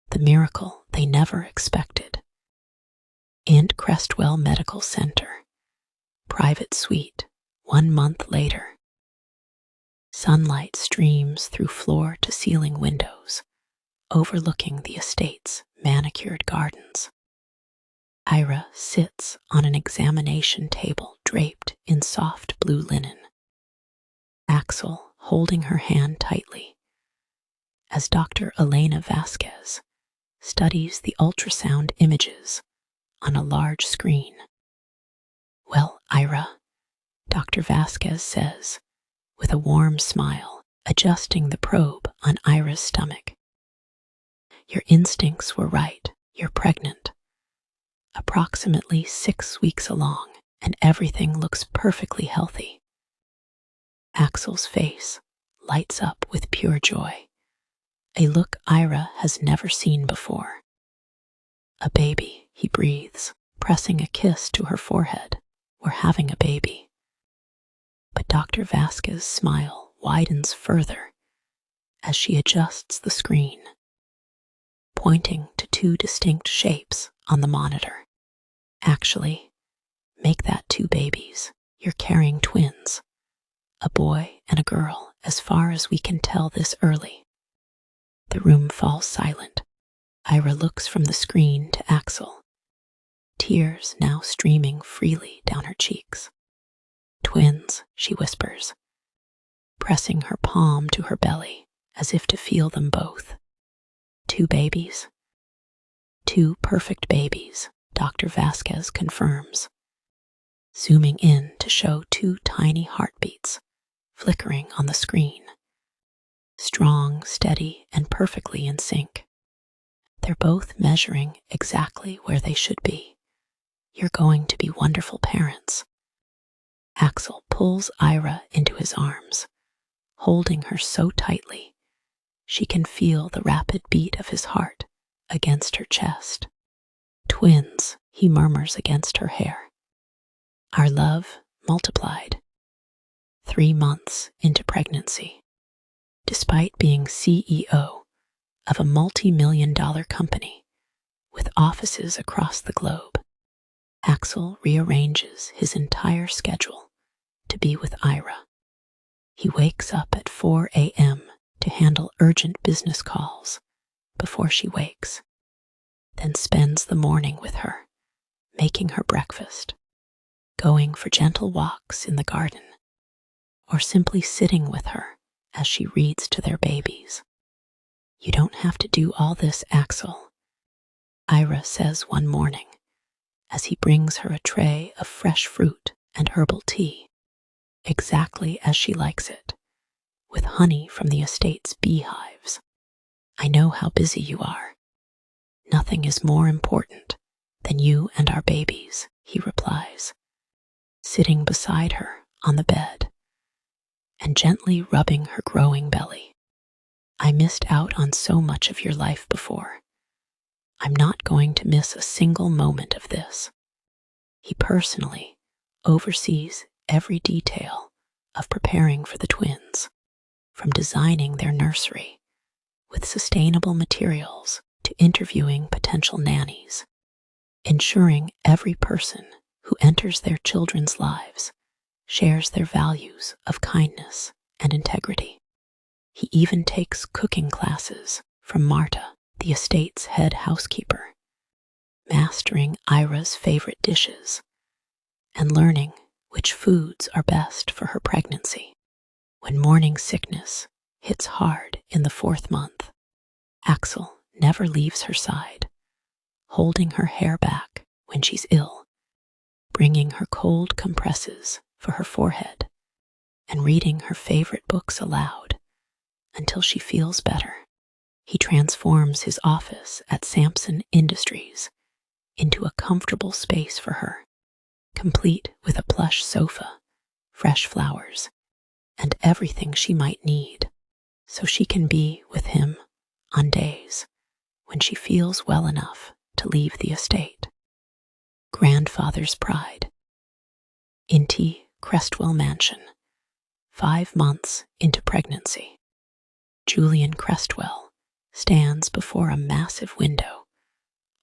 the miracle they never expected. Aunt Crestwell Medical Center, private suite, 1 month later. Sunlight streams through floor-to-ceiling windows, overlooking the estate's manicured gardens. Ira sits on an examination table draped in soft blue linen, Axel holding her hand tightly, as Dr. Elena Vasquez studies the ultrasound images on a large screen. "Well, Ira," Dr. Vasquez says, with a warm smile, adjusting the probe on Ira's stomach. "Your instincts were right. You're pregnant. Approximately 6 weeks along, and everything looks perfectly healthy." Axel's face lights up with pure joy, a look Ira has never seen before. "A baby," he breathes, pressing a kiss to her forehead. "We're having a baby." But Dr. Vasquez's smile widens further as she adjusts the screen, pointing to 2 distinct shapes on the monitor. "Actually, make that 2 babies. You're carrying twins, a boy and a girl, as far as we can tell this early." The room falls silent. Ira looks from the screen to Axel, tears now streaming freely down her cheeks. "Twins," she whispers, pressing her palm to her belly as if to feel them both. "2 babies?" "2 perfect babies," Dr. Vasquez confirms, zooming in to show 2 tiny heartbeats flickering on the screen. Strong, steady, and perfectly in sync. They're both measuring exactly where they should be. "You're going to be wonderful parents." Axel pulls Ira into his arms, holding her so tightly she can feel the rapid beat of his heart against her chest. "Twins," he murmurs against her hair. Our love multiplied. 3 months into pregnancy. Despite being CEO of a multi-million-dollar company with offices across the globe, Axel rearranges his entire schedule to be with Ira. He wakes up at 4 a.m. to handle urgent business calls before she wakes, then spends the morning with her, making her breakfast, going for gentle walks in the garden, or simply sitting with her as she reads to their babies. "You don't have to do all this, Axel," Ira says one morning as he brings her a tray of fresh fruit and herbal tea, exactly as she likes it, with honey from the estate's beehives. "I know how busy you are. Nothing is more important than you and our babies," he replies, sitting beside her on the bed and gently rubbing her growing belly. "I missed out on so much of your life before. I'm not going to miss a single moment of this." He personally oversees every detail of preparing for the twins, from designing their nursery with sustainable materials to interviewing potential nannies, ensuring every person who enters their children's lives shares their values of kindness and integrity. He even takes cooking classes from Marta, the estate's head housekeeper, mastering Ira's favorite dishes and learning which foods are best for her pregnancy. When morning sickness hits hard in the 4th month, Axel never leaves her side, holding her hair back when she's ill, bringing her cold compresses for her forehead, and reading her favorite books aloud until she feels better. He transforms his office at Sampson Industries into a comfortable space for her, complete with a plush sofa, fresh flowers, and everything she might need, so she can be with him on days when she feels well enough to leave the estate. Grandfather's pride. Inti Crestwell Mansion, 5 months into pregnancy. Julian Crestwell stands before a massive window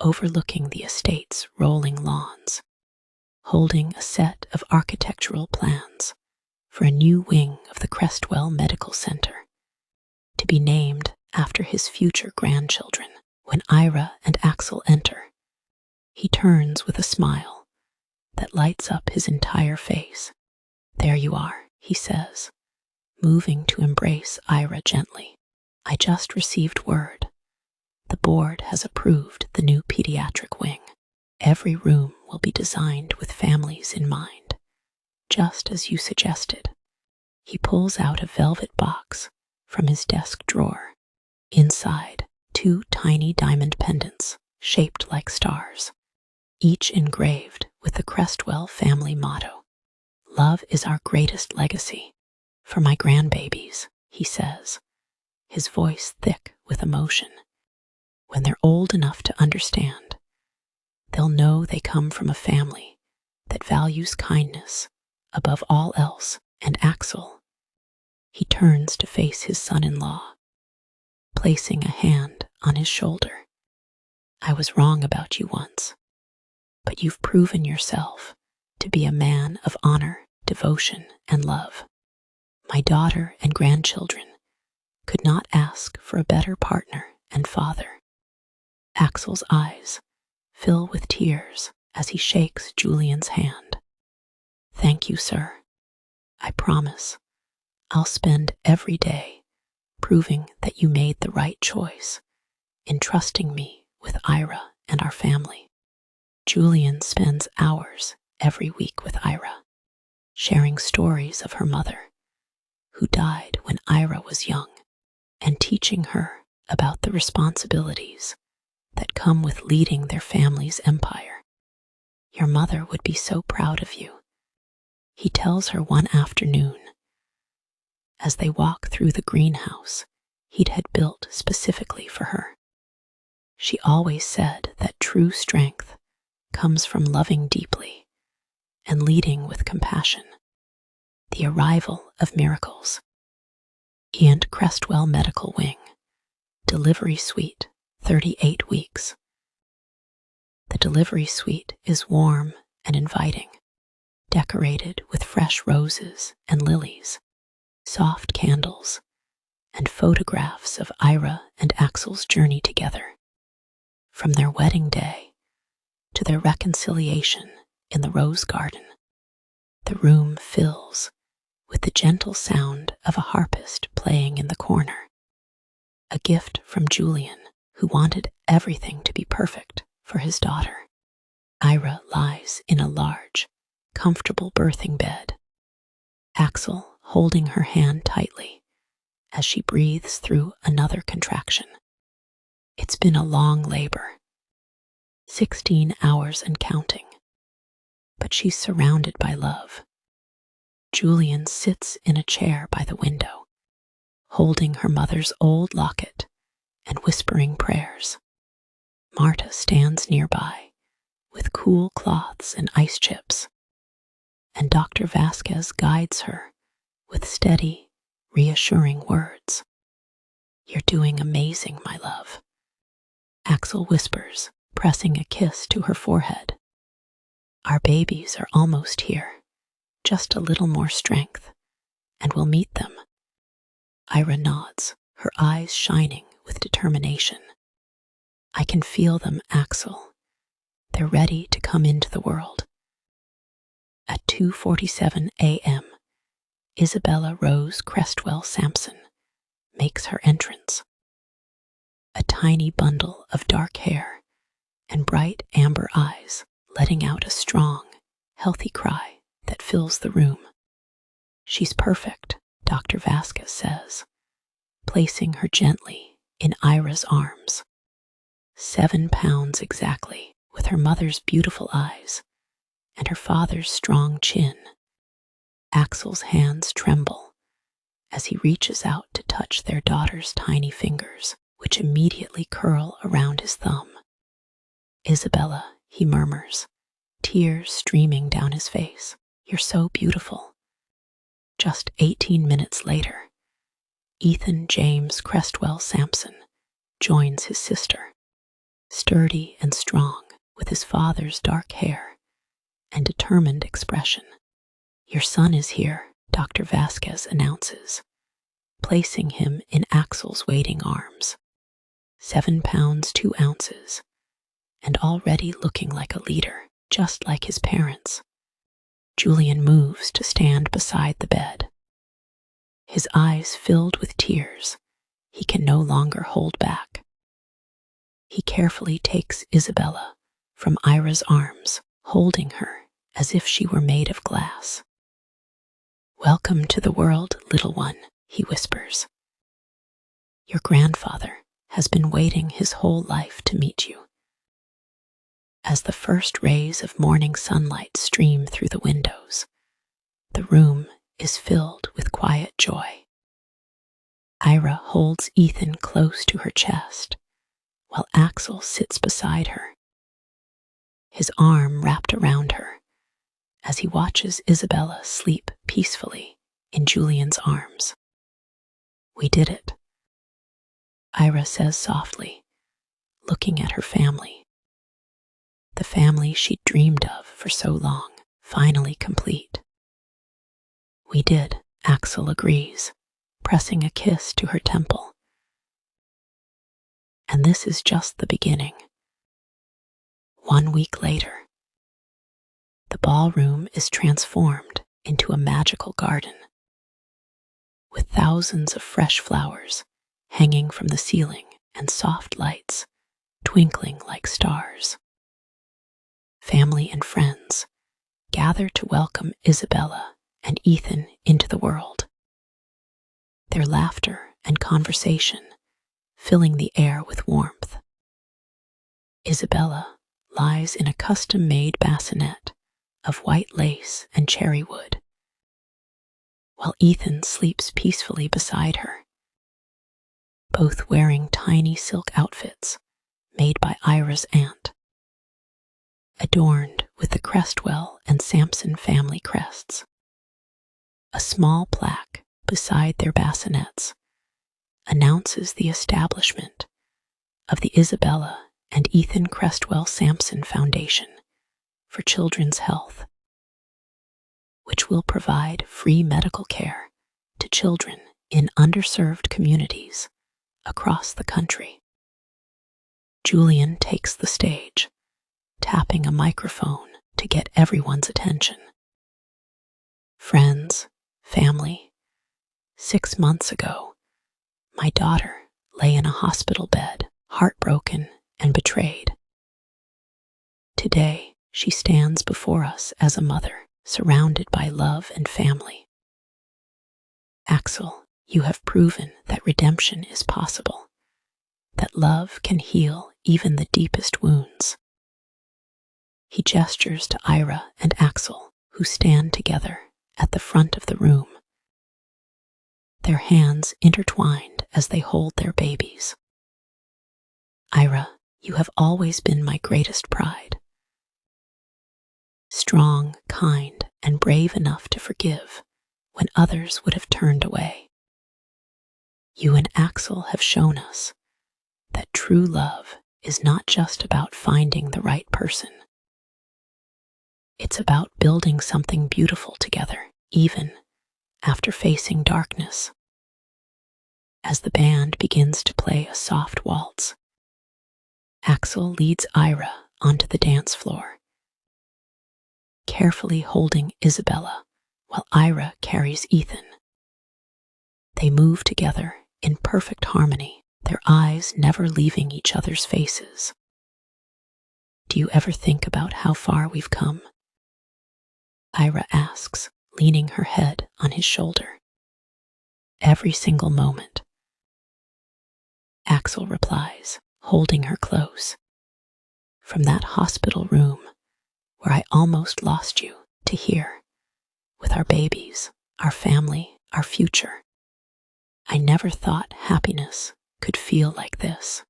overlooking the estate's rolling lawns, holding a set of architectural plans for a new wing of the Crestwell Medical Center, to be named after his future grandchildren. When Ira and Axel enter, he turns with a smile that lights up his entire face. "There you are," he says, moving to embrace Ira gently. "I just received word. The board has approved the new pediatric wing. Every room will be designed with families in mind, just as you suggested." He pulls out a velvet box from his desk drawer. Inside, 2 tiny diamond pendants shaped like stars, each engraved with the Crestwell family motto. "Love is our greatest legacy. For my grandbabies," he says, his voice thick with emotion. "When they're old enough to understand, they'll know they come from a family that values kindness above all else." And Axel, he turns to face his son-in-law, placing a hand on his shoulder. "I was wrong about you once, but you've proven yourself to be a man of honor, devotion, and love. My daughter and grandchildren could not ask for a better partner and father." Axel's eyes fill with tears as he shakes Julian's hand. "Thank you, sir. I promise I'll spend every day proving that you made the right choice in trusting me with Ira and our family." Julian spends hours every week with Ira, sharing stories of her mother, who died when Ira was young, and teaching her about the responsibilities that come with leading their family's empire. "Your mother would be so proud of you," he tells her one afternoon, as they walk through the greenhouse he'd had built specifically for her. "She always said that true strength comes from loving deeply and leading with compassion." The arrival of miracles. And Crestwell Medical Wing, Delivery Suite, 38 weeks. The delivery suite is warm and inviting, decorated with fresh roses and lilies, soft candles, and photographs of Ira and Axel's journey together, from their wedding day to their reconciliation in the rose garden. The room fills with the gentle sound of a harpist playing in the corner, a gift from Julian, who wanted everything to be perfect for his daughter. Ira lies in a large, comfortable birthing bed, Axel holding her hand tightly as she breathes through another contraction. It's been a long labor, 16 hours and counting, but she's surrounded by love. Julian sits in a chair by the window, holding her mother's old locket and whispering prayers. Marta stands nearby with cool cloths and ice chips, and Dr. Vasquez guides her with steady, reassuring words. "You're doing amazing, my love," Axel whispers, pressing a kiss to her forehead. "Our babies are almost here, just a little more strength, and we'll meet them." Ira nods, her eyes shining with determination. "I can feel them, Axel. They're ready to come into the world." At 2:47 a.m., Isabella Rose Crestwell Sampson makes her entrance. A tiny bundle of dark hair and bright amber eyes, letting out a strong, healthy cry that fills the room. "She's perfect," Dr. Vasquez says, placing her gently in Ira's arms. 7 pounds exactly, with her mother's beautiful eyes and her father's strong chin. Axel's hands tremble as he reaches out to touch their daughter's tiny fingers, which immediately curl around his thumb. "Isabella," he murmurs, tears streaming down his face. "You're so beautiful." Just 18 minutes later, Ethan James Crestwell Sampson joins his sister, sturdy and strong, with his father's dark hair and determined expression. "Your son is here," Dr. Vasquez announces, placing him in Axel's waiting arms. 7 pounds 2 ounces, and already looking like a leader, just like his parents. Julian moves to stand beside the bed. His eyes filled with tears, he can no longer hold back. He carefully takes Isabella from Ira's arms, holding her as if she were made of glass. "Welcome to the world, little one," he whispers. "Your grandfather has been waiting his whole life to meet you." As the first rays of morning sunlight stream through the windows, the room is filled with quiet joy. Ira holds Ethan close to her chest, while Axel sits beside her, his arm wrapped around her, as he watches Isabella sleep peacefully in Julian's arms. "We did it," Ira says softly, looking at her family. The family she'd dreamed of for so long, finally complete. "We did," Axel agrees, pressing a kiss to her temple. And this is just the beginning. 1 week later, the ballroom is transformed into a magical garden, with thousands of fresh flowers hanging from the ceiling and soft lights twinkling like stars. Family and friends gather to welcome Isabella and Ethan into the world, their laughter and conversation filling the air with warmth. Isabella lies in a custom-made bassinet of white lace and cherry wood, while Ethan sleeps peacefully beside her, both wearing tiny silk outfits made by Ira's aunt, adorned with the Crestwell and Sampson family crests. A small plaque beside their bassinets announces the establishment of the Isabella and Ethan Crestwell Sampson Foundation for Children's Health, which will provide free medical care to children in underserved communities across the country. Julian takes the stage, tapping a microphone to get everyone's attention. "Friends, family, 6 months ago, my daughter lay in a hospital bed, heartbroken and betrayed. Today, she stands before us as a mother, surrounded by love and family. Axel, you have proven that redemption is possible, that love can heal even the deepest wounds." He gestures to Ira and Axel, who stand together at the front of the room, their hands intertwined as they hold their babies. "Ira, you have always been my greatest pride. Strong, kind, and brave enough to forgive when others would have turned away. You and Axel have shown us that true love is not just about finding the right person. It's about building something beautiful together, even after facing darkness." As the band begins to play a soft waltz, Axel leads Ira onto the dance floor, carefully holding Isabella while Ira carries Ethan. They move together in perfect harmony, their eyes never leaving each other's faces. "Do you ever think about how far we've come?" Ira asks, leaning her head on his shoulder. "Every single moment," Axel replies, holding her close. "From that hospital room where I almost lost you to here, with our babies, our family, our future. I never thought happiness could feel like this."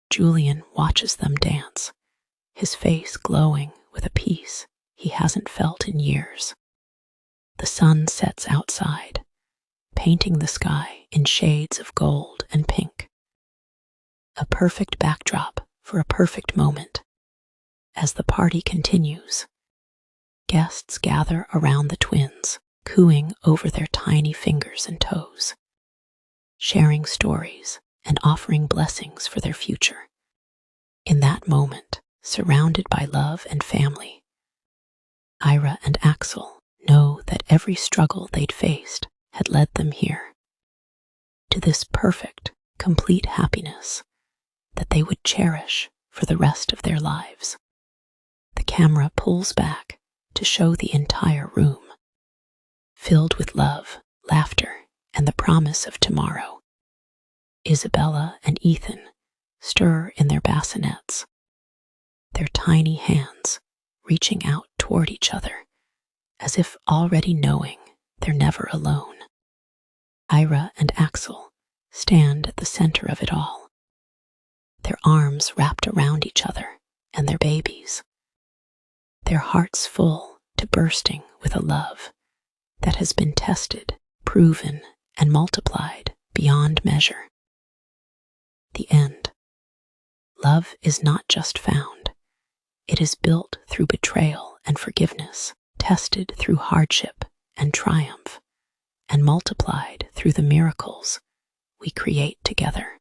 Julian watches them dance, his face glowing with a peace he hasn't felt in years. The sun sets outside, painting the sky in shades of gold and pink. a perfect backdrop for a perfect moment. As the party continues, guests gather around the twins, cooing over their tiny fingers and toes, sharing stories and offering blessings for their future. In that moment, surrounded by love and family, Ira and Axel know that every struggle they'd faced had led them here, to this perfect, complete happiness that they would cherish for the rest of their lives. The camera pulls back to show the entire room, filled with love, laughter, and the promise of tomorrow. Isabella and Ethan stir in their bassinets, their tiny hands reaching out toward each other, as if already knowing they're never alone. Ira and Axel stand at the center of it all, their arms wrapped around each other and their babies, their hearts full to bursting with a love that has been tested, proven, and multiplied beyond measure. The end. Love is not just found. It is built through betrayal and forgiveness, tested through hardship and triumph, and multiplied through the miracles we create together.